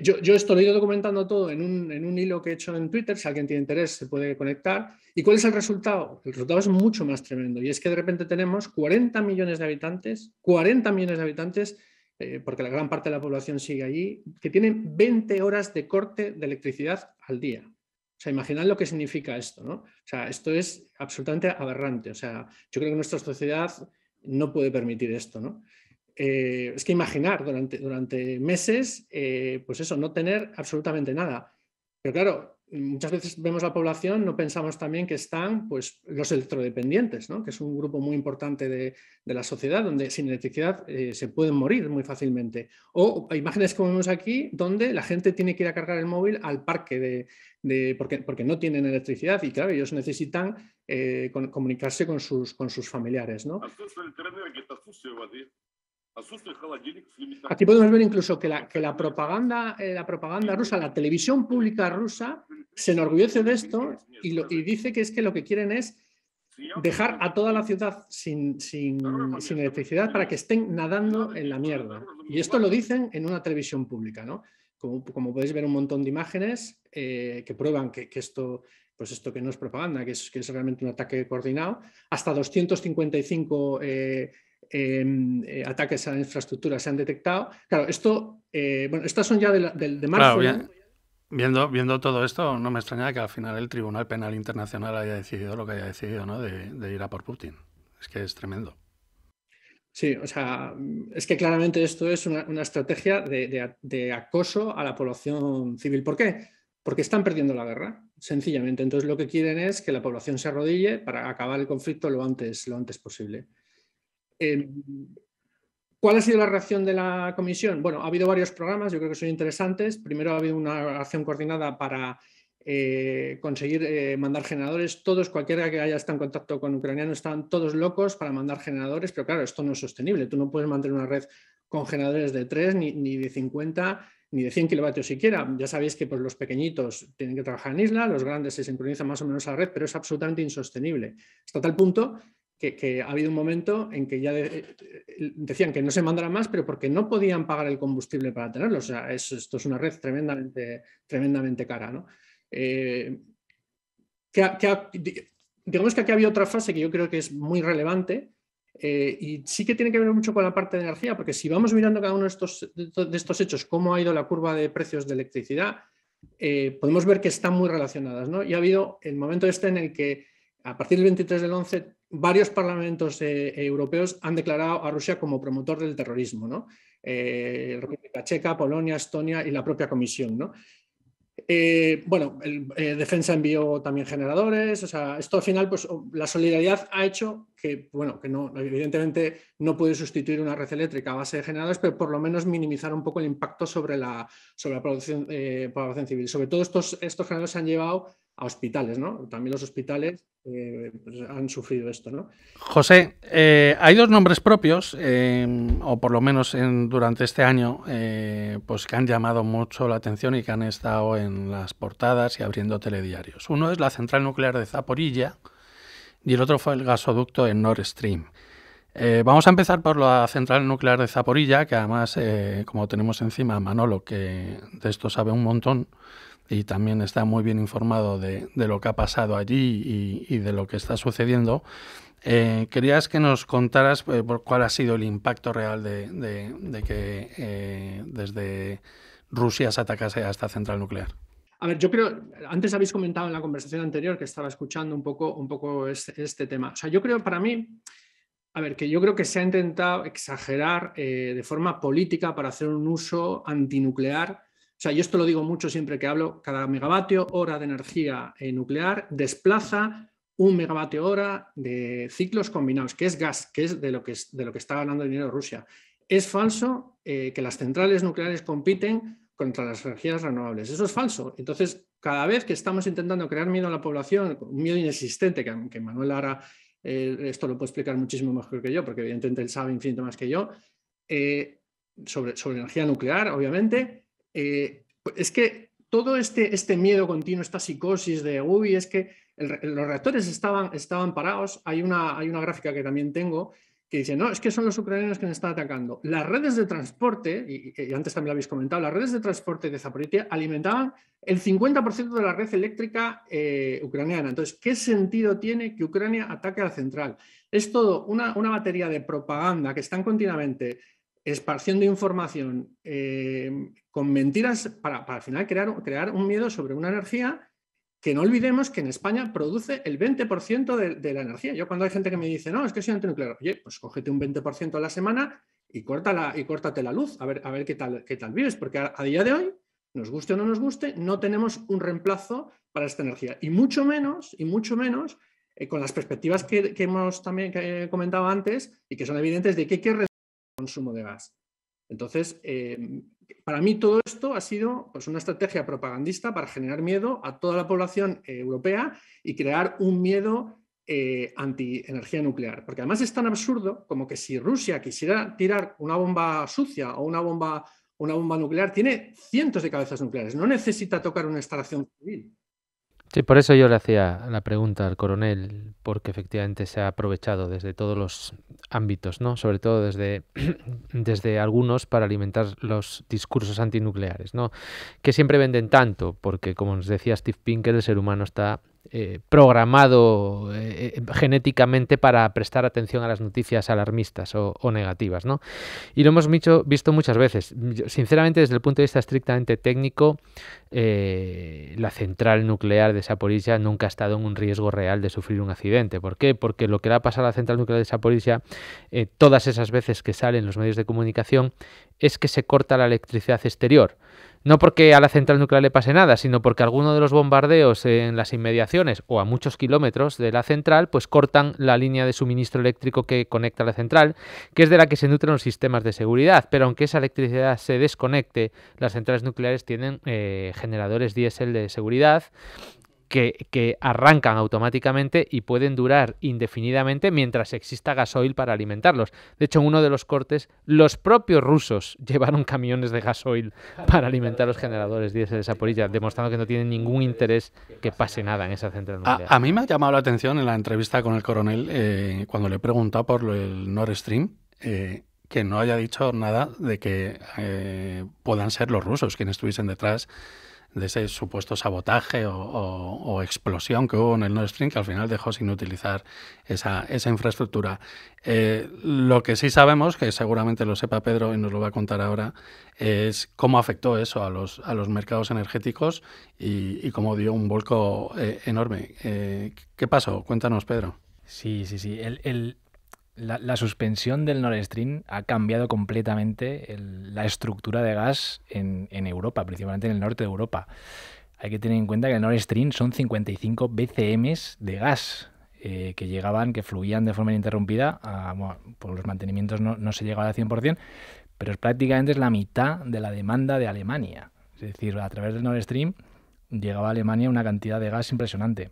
Yo esto lo he ido documentando todo en un hilo que he hecho en Twitter. Si alguien tiene interés se puede conectar. ¿Y cuál es el resultado? El resultado es mucho más tremendo, y es que de repente tenemos 40 millones de habitantes, porque la gran parte de la población sigue allí, que tienen 20 horas de corte de electricidad al día. O sea, imaginad lo que significa esto, ¿no? O sea, esto es absolutamente aberrante. O sea, yo creo que nuestra sociedad no puede permitir esto, ¿no? Es que imaginar durante meses, pues eso, no tener absolutamente nada. Pero claro, muchas veces vemos la población, no pensamos también que están pues, los electrodependientes, ¿no? Que es un grupo muy importante de la sociedad, donde sin electricidad se pueden morir muy fácilmente. O imágenes como vemos aquí, donde la gente tiene que ir a cargar el móvil al parque porque no tienen electricidad, y claro, ellos necesitan comunicarse con sus familiares, ¿no? Aquí podemos ver incluso que la propaganda rusa, la televisión pública rusa, se enorgullece de esto y dice que es que lo que quieren es dejar a toda la ciudad sin electricidad para que estén nadando en la mierda. Y esto lo dicen en una televisión pública, ¿no? Como podéis ver, un montón de imágenes que prueban que esto, pues esto que no es propaganda, que es realmente un ataque coordinado. Hasta 255 ataques a la infraestructura se han detectado. Claro, esto, bueno, estas son ya de marzo. Claro, viendo todo esto, no me extraña que al final el Tribunal Penal Internacional haya decidido lo que haya decidido, ¿no? De ir a por Putin. Es que es tremendo. Sí, o sea, es que claramente esto es una estrategia de acoso a la población civil. ¿Por qué? Porque están perdiendo la guerra, sencillamente. Entonces lo que quieren es que la población se arrodille para acabar el conflicto lo antes posible. ¿Cuál ha sido la reacción de la comisión? Bueno, ha habido varios programas, yo creo que son interesantes. Primero ha habido una acción coordinada para conseguir mandar generadores. Cualquiera que haya estado en contacto con ucranianos, estaban todos locos para mandar generadores, pero claro, esto no es sostenible. Tú no puedes mantener una red con generadores de 3, ni de 50, ni de 100 kilovatios siquiera. Ya sabéis que pues, los pequeñitos tienen que trabajar en isla, los grandes se sincronizan más o menos a la red, pero es absolutamente insostenible. Hasta tal punto que ha habido un momento en que ya decían que no se mandara más, pero porque no podían pagar el combustible para tenerlo. O sea, esto es una red tremendamente cara, ¿no? Digamos que aquí había otra fase que yo creo que es muy relevante, y sí que tiene que ver mucho con la parte de energía, porque si vamos mirando cada uno de estos hechos, cómo ha ido la curva de precios de electricidad, podemos ver que están muy relacionadas, ¿no? Y ha habido el momento en el que a partir del 23 del 11 varios parlamentos europeos han declarado a Rusia como promotor del terrorismo, ¿no? República Checa, Polonia, Estonia y la propia Comisión, ¿no? Bueno, Defensa envió también generadores. O sea, esto al final, pues la solidaridad ha hecho que, bueno, que no, evidentemente no puede sustituir una red eléctrica a base de generadores, pero por lo menos minimizar un poco el impacto sobre la población civil. Sobre todo estos generadores se han llevado a hospitales, ¿no? También los hospitales pues han sufrido esto, ¿no? José, hay dos nombres propios, o por lo menos durante este año, pues que han llamado mucho la atención y que han estado en las portadas y abriendo telediarios. Uno es la central nuclear de Zaporilla y el otro fue el gasoducto en Nord Stream. Vamos a empezar por la central nuclear de Zaporilla, que además, como tenemos encima a Manolo, que de esto sabe un montón, y también está muy bien informado de lo que ha pasado allí y de lo que está sucediendo. Querías que nos contaras cuál ha sido el impacto real de que desde Rusia se atacase a esta central nuclear. A ver, yo creo, antes habéis comentado en la conversación anterior que estaba escuchando un poco este tema. O sea, yo creo, para mí, a ver, que yo creo que se ha intentado exagerar de forma política para hacer un uso antinuclear. O sea, yo esto lo digo mucho siempre que hablo, cada megavatio hora de energía nuclear desplaza 1 megavatio hora de ciclos combinados, que es gas, que es de lo que está ganando dinero Rusia. Es falso que las centrales nucleares compiten contra las energías renovables. Eso es falso. Entonces, cada vez que estamos intentando crear miedo a la población, un miedo inexistente, que Manuel ahora esto lo puede explicar muchísimo mejor que yo, porque evidentemente él sabe infinito más que yo, sobre energía nuclear, obviamente, es que todo este miedo continuo, esta psicosis de, uy, es que los reactores estaban parados. Hay una gráfica que también tengo que dice, no, es que son los ucranianos que nos están atacando. Las redes de transporte, y antes también lo habéis comentado, las redes de transporte de Zaporizhia alimentaban el 50% de la red eléctrica ucraniana. Entonces, ¿qué sentido tiene que Ucrania ataque a la central? Es todo una batería de propaganda que están continuamente esparciendo información con mentiras para al final crear un miedo sobre una energía que no olvidemos que en España produce el 20% de la energía. Yo cuando hay gente que me dice, no, es que soy antinuclear, oye, pues cógete un 20% a la semana y córtate la luz, a ver qué tal vives, porque a día de hoy, nos guste o no nos guste, no tenemos un reemplazo para esta energía. Y mucho menos con las perspectivas que hemos también comentado antes y que son evidentes de que hay que reducir el consumo de gas. Entonces, para mí todo esto ha sido pues, una estrategia propagandista para generar miedo a toda la población europea y crear un miedo anti-energía nuclear. Porque además es tan absurdo como que si Rusia quisiera tirar una bomba sucia o una bomba nuclear, tiene cientos de cabezas nucleares, no necesita tocar una instalación civil. Sí, por eso yo le hacía la pregunta al coronel, porque efectivamente se ha aprovechado desde todos los ámbitos, ¿no? Sobre todo desde algunos para alimentar los discursos antinucleares, ¿no? Que siempre venden tanto, porque como nos decía Steve Pinker, el ser humano está programado genéticamente para prestar atención a las noticias alarmistas o negativas, ¿no? Y lo hemos visto muchas veces. Sinceramente, desde el punto de vista estrictamente técnico, la central nuclear de Zaporizhia nunca ha estado en un riesgo real de sufrir un accidente. ¿Por qué? Porque lo que le ha pasado a la central nuclear de Zaporizhia, todas esas veces que salen los medios de comunicación, es que se corta la electricidad exterior. No porque a la central nuclear le pase nada, sino porque alguno de los bombardeos en las inmediaciones o a muchos kilómetros de la central pues cortan la línea de suministro eléctrico que conecta a la central, que es de la que se nutren los sistemas de seguridad. Pero aunque esa electricidad se desconecte, las centrales nucleares tienen generadores diésel de seguridad que arrancan automáticamente y pueden durar indefinidamente mientras exista gasoil para alimentarlos. De hecho, en uno de los cortes, los propios rusos llevaron camiones de gasoil para alimentar los generadores diésel de Zaporizhia, demostrando que no tienen ningún interés que pase nada en esa central nuclear. A mí me ha llamado la atención en la entrevista con el coronel, cuando le he preguntado por el Nord Stream, que no haya dicho nada de que puedan ser los rusos quienes estuviesen detrás de ese supuesto sabotaje o explosión que hubo en el Nord Stream, que al final dejó sin utilizar esa infraestructura. Lo que sí sabemos, que seguramente lo sepa Pedro y nos lo va a contar ahora, es cómo afectó eso a los mercados energéticos y cómo dio un vuelco enorme. ¿Qué pasó? Cuéntanos, Pedro. Sí. La suspensión del Nord Stream ha cambiado completamente la estructura de gas en Europa, principalmente en el norte de Europa. Hay que tener en cuenta que el Nord Stream son 55 BCMs de gas que fluían de forma ininterrumpida. Por los mantenimientos no se llegaba al 100%, pero prácticamente es la mitad de la demanda de Alemania. Es decir, a través del Nord Stream llegaba a Alemania una cantidad de gas impresionante.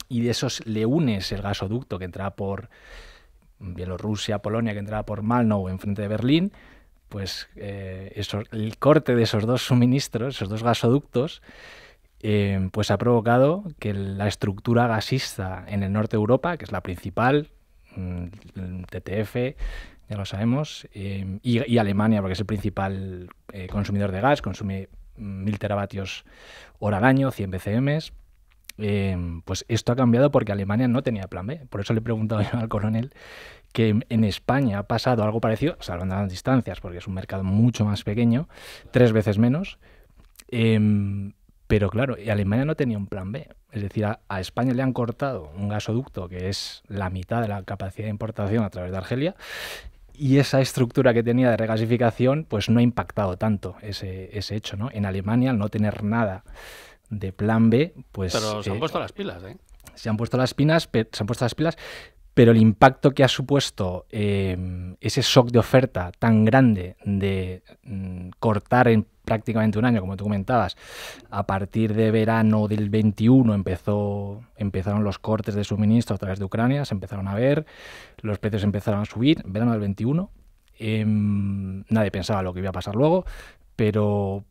Y de esos le unes el gasoducto que entraba por Bielorrusia, Polonia, que entraba por Malnow enfrente de Berlín, pues el corte de esos dos suministros, esos dos gasoductos, pues ha provocado que la estructura gasista en el norte de Europa, que es la principal, el TTF, ya lo sabemos, y Alemania, porque es el principal consumidor de gas, consume 1.000 teravatios hora al año, 100 BCMs, pues esto ha cambiado porque Alemania no tenía plan B. Por eso le he preguntado yo al coronel que en España ha pasado algo parecido, salvando las distancias, porque es un mercado mucho más pequeño, 3 veces menos, Pero claro, Alemania no tenía un plan B. Es decir, a España le han cortado un gasoducto que es la mitad de la capacidad de importación a través de Argelia, y esa estructura que tenía de regasificación pues no ha impactado tanto ese hecho, ¿no? En Alemania, al no tener nada de plan B, pues... Pero se han puesto las pilas, ¿eh? Se han puesto las pilas, pero el impacto que ha supuesto ese shock de oferta tan grande de cortar en prácticamente un año, como tú comentabas, a partir de verano del 21 empezaron los cortes de suministro a través de Ucrania, se empezaron a ver, los precios empezaron a subir, en verano del 21, nadie pensaba lo que iba a pasar luego, pero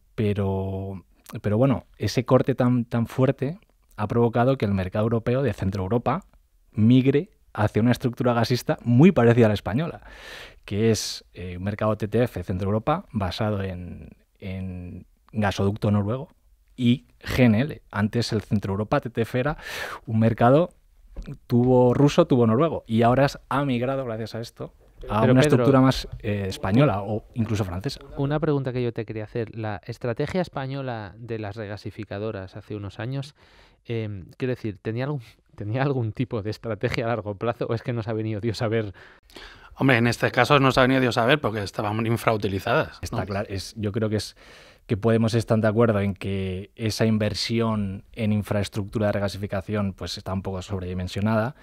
bueno, ese corte tan fuerte ha provocado que el mercado europeo de Centro Europa migre hacia una estructura gasista muy parecida a la española, que es un mercado TTF Centro Europa basado en gasoducto noruego y GNL. Antes el Centro Europa TTF era un mercado tuvo ruso, tuvo noruego, y ahora ha migrado gracias a esto a una estructura más española o incluso francesa. Una pregunta que yo te quería hacer. La estrategia española de las regasificadoras hace unos años, quiero decir, ¿tenía algún tipo de estrategia a largo plazo o es que nos ha venido Dios a ver? Hombre, en este caso nos ha venido Dios a ver porque estaban infrautilizadas, ¿no? Está claro, yo creo que podemos estar de acuerdo en que esa inversión en infraestructura de regasificación pues está un poco sobredimensionada.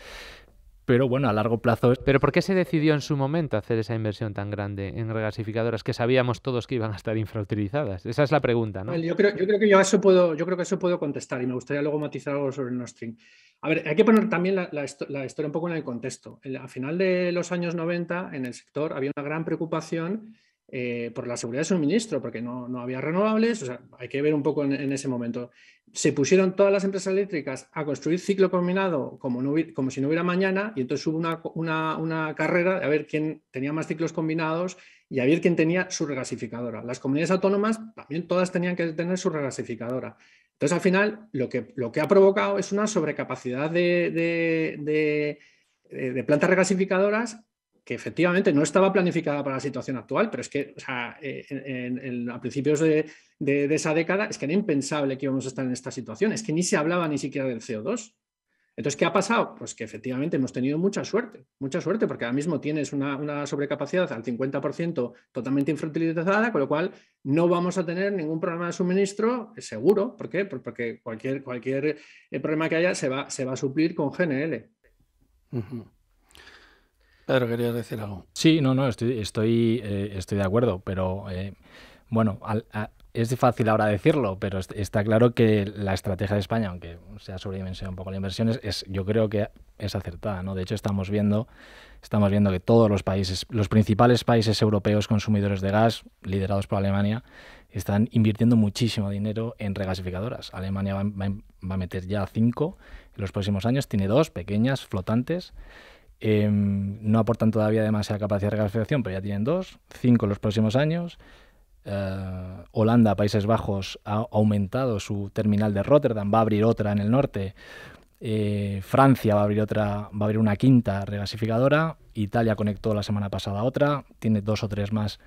Pero bueno, a largo plazo... ¿Pero por qué se decidió en su momento hacer esa inversión tan grande en regasificadoras que sabíamos todos que iban a estar infrautilizadas? Esa es la pregunta, ¿no? Yo creo que eso puedo contestar y me gustaría luego matizar algo sobre el Nord Stream. A ver, hay que poner también la historia un poco en el contexto. A final de los años 90 en el sector había una gran preocupación por la seguridad de suministro, porque no había renovables, o sea, hay que ver un poco en ese momento. Se pusieron todas las empresas eléctricas a construir ciclo combinado como si no hubiera mañana, y entonces hubo una carrera de a ver quién tenía más ciclos combinados y a ver quién tenía su regasificadora. Las comunidades autónomas también todas tenían que tener su regasificadora. Entonces, al final, lo que ha provocado es una sobrecapacidad de plantas regasificadoras que efectivamente no estaba planificada para la situación actual, pero es que o sea, a principios de esa década es que era impensable que íbamos a estar en esta situación, es que ni se hablaba ni siquiera del CO2. Entonces, ¿qué ha pasado? Pues que efectivamente hemos tenido mucha suerte, porque ahora mismo tienes una sobrecapacidad al 50% totalmente infrautilizada, con lo cual no vamos a tener ningún problema de suministro seguro. ¿Por qué? Porque cualquier problema que haya se va a suplir con GNL. Uh-huh. Pedro, ¿querías decir algo? Sí, no, estoy de acuerdo, pero bueno, es fácil ahora decirlo, pero está claro que la estrategia de España, aunque sea sobredimensionada un poco la inversión, yo creo que es acertada, ¿no? De hecho, estamos viendo que todos los principales países europeos consumidores de gas, liderados por Alemania, están invirtiendo muchísimo dinero en regasificadoras. Alemania va a meter ya 5 en los próximos años, tiene 2 pequeñas, flotantes. No aportan todavía demasiada capacidad de regasificación, pero ya tienen 2, 5 en los próximos años. Holanda, Países Bajos, ha aumentado su terminal de Rotterdam, va a abrir otra en el norte. Francia va a abrir una 5ª regasificadora. Italia conectó la semana pasada otra, tiene 2 o 3 más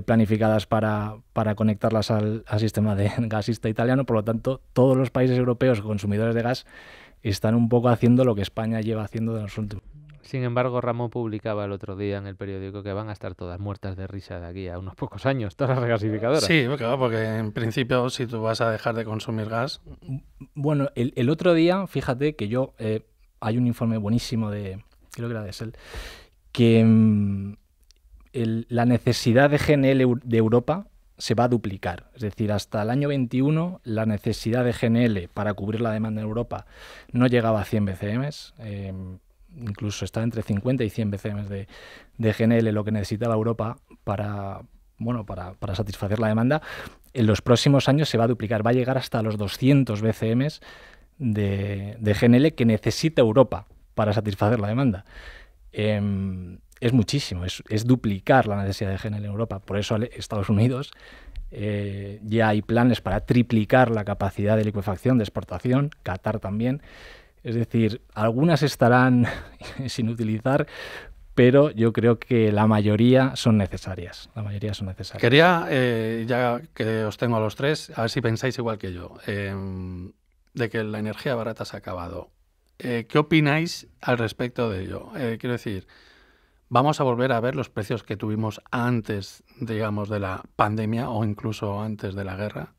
planificadas para conectarlas al sistema de gasista italiano. Por lo tanto, todos los países europeos consumidores de gas están un poco haciendo lo que España lleva haciendo de los últimos. Sin embargo, Ramón publicaba el otro día en el periódico que van a estar todas muertas de risa de aquí a unos pocos años, todas las regasificadoras. Sí, claro, porque en principio si tú vas a dejar de consumir gas... Bueno, el otro día, fíjate que hay un informe buenísimo creo que era de SEL, que la necesidad de GNL de Europa se va a duplicar. Es decir, hasta el año 21 la necesidad de GNL para cubrir la demanda en Europa no llegaba a 100 BCMs, incluso está entre 50 y 100 BCMs de GNL lo que necesitaba Europa para satisfacer la demanda. En los próximos años se va a duplicar, va a llegar hasta los 200 BCMs de GNL que necesita Europa para satisfacer la demanda. Es muchísimo, es duplicar la necesidad de GNL en Europa. Por eso Estados Unidos ya hay planes para triplicar la capacidad de licuefacción, de exportación, Qatar también. Es decir, algunas estarán sin utilizar, pero yo creo que la mayoría son necesarias. Quería, ya que os tengo a los tres, a ver si pensáis igual que yo, de que la energía barata se ha acabado. ¿Qué opináis al respecto de ello? Quiero decir, ¿vamos a volver a ver los precios que tuvimos antes, digamos, de la pandemia o incluso antes de la guerra?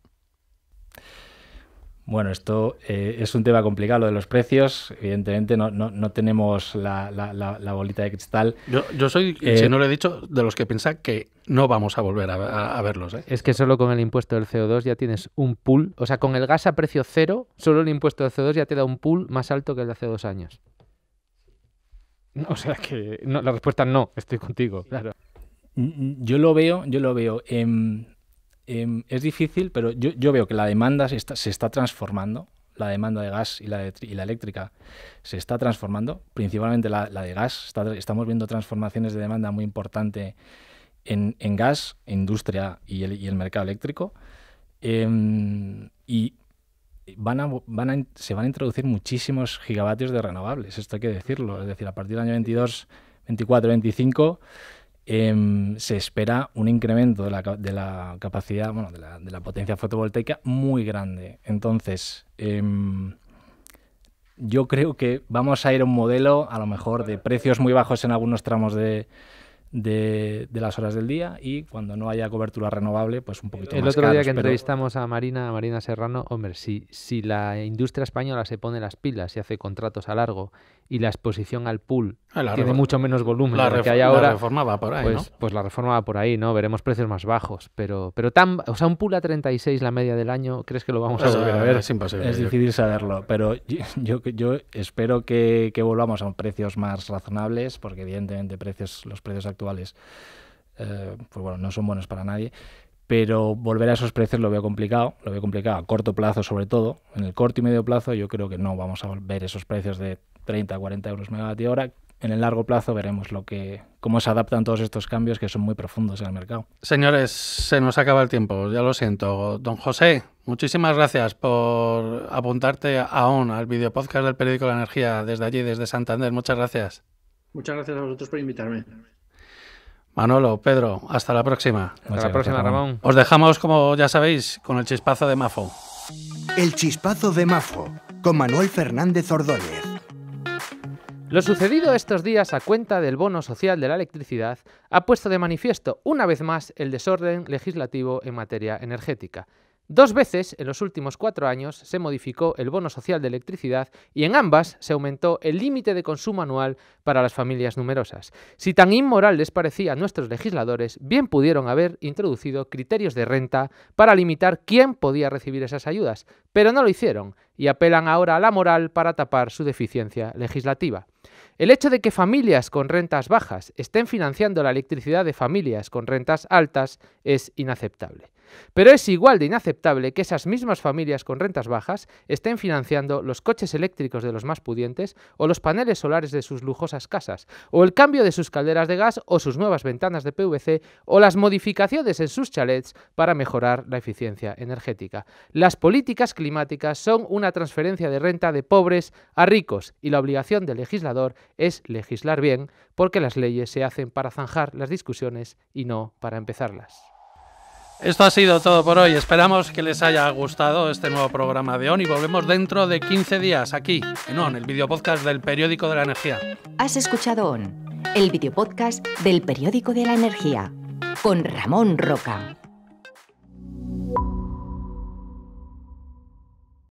Bueno, esto es un tema complicado, lo de los precios. Evidentemente no tenemos la bolita de cristal. Yo soy, si no lo he dicho, de los que piensan que no vamos a volver a verlos. Es que solo con el impuesto del CO2 ya tienes un pool. O sea, con el gas a precio cero, solo el impuesto del CO2 ya te da un pool más alto que el de hace 2 años. O sea que no, la respuesta es no, estoy contigo, claro. Yo lo veo. Es difícil, pero yo veo que la demanda se está transformando. La demanda de gas y la eléctrica se está transformando. Principalmente la de gas. Estamos viendo transformaciones de demanda muy importante en gas, industria y el mercado eléctrico. Y se van a introducir muchísimos gigavatios de renovables. Esto hay que decirlo. Es decir, a partir del año 22, 24, 25... se espera un incremento de la capacidad, bueno, de la potencia fotovoltaica muy grande. Entonces, yo creo que vamos a ir a un modelo, a lo mejor, de precios muy bajos en algunos tramos de las horas del día, y cuando no haya cobertura renovable, pues un poquito más caros. El otro día que entrevistamos a Marina Serrano, hombre, si la industria española se pone las pilas y hace contratos a largo y la exposición al pool tiene mucho menos volumen de lo que hay ahora, la reforma va por ahí, pues, ¿no? Pues la reforma va por ahí, ¿no? Veremos precios más bajos, pero o sea, un pool a 36 la media del año, ¿crees que lo vamos a volver a ver? Es imposible. Es difícil saberlo, pero yo espero que volvamos a precios más razonables, porque evidentemente los precios actuales pues bueno, no son buenos para nadie, pero volver a esos precios lo veo complicado a corto plazo sobre todo. En el corto y medio plazo yo creo que no vamos a ver esos precios de 30 a 40 euros megavatio hora. En el largo plazo veremos cómo se adaptan todos estos cambios que son muy profundos en el mercado. Señores, se nos acaba el tiempo, ya lo siento. Don José, muchísimas gracias por apuntarte al videopodcast del periódico La Energía desde allí, desde Santander. Muchas gracias. Muchas gracias a vosotros por invitarme. Manolo, Pedro, hasta la próxima. Hasta la próxima, Ramón. Os dejamos, como ya sabéis, con el chispazo de Mafo. El chispazo de Mafo, con Manuel Fernández Ordóñez. Lo sucedido estos días a cuenta del bono social de la electricidad ha puesto de manifiesto una vez más el desorden legislativo en materia energética. 2 veces en los últimos 4 años se modificó el bono social de electricidad y en ambas se aumentó el límite de consumo anual para las familias numerosas. Si tan inmoral les parecía a nuestros legisladores, bien pudieron haber introducido criterios de renta para limitar quién podía recibir esas ayudas, pero no lo hicieron y apelan ahora a la moral para tapar su deficiencia legislativa. El hecho de que familias con rentas bajas estén financiando la electricidad de familias con rentas altas es inaceptable. Pero es igual de inaceptable que esas mismas familias con rentas bajas estén financiando los coches eléctricos de los más pudientes o los paneles solares de sus lujosas casas, o el cambio de sus calderas de gas o sus nuevas ventanas de PVC o las modificaciones en sus chalets para mejorar la eficiencia energética. Las políticas climáticas son una transferencia de renta de pobres a ricos y la obligación del legislador es legislar bien, porque las leyes se hacen para zanjar las discusiones y no para empezarlas. Esto ha sido todo por hoy. Esperamos que les haya gustado este nuevo programa de ON y volvemos dentro de 15 días aquí en ON, el videopodcast del Periódico de la Energía. Has escuchado ON, el videopodcast del Periódico de la Energía, con Ramón Roca.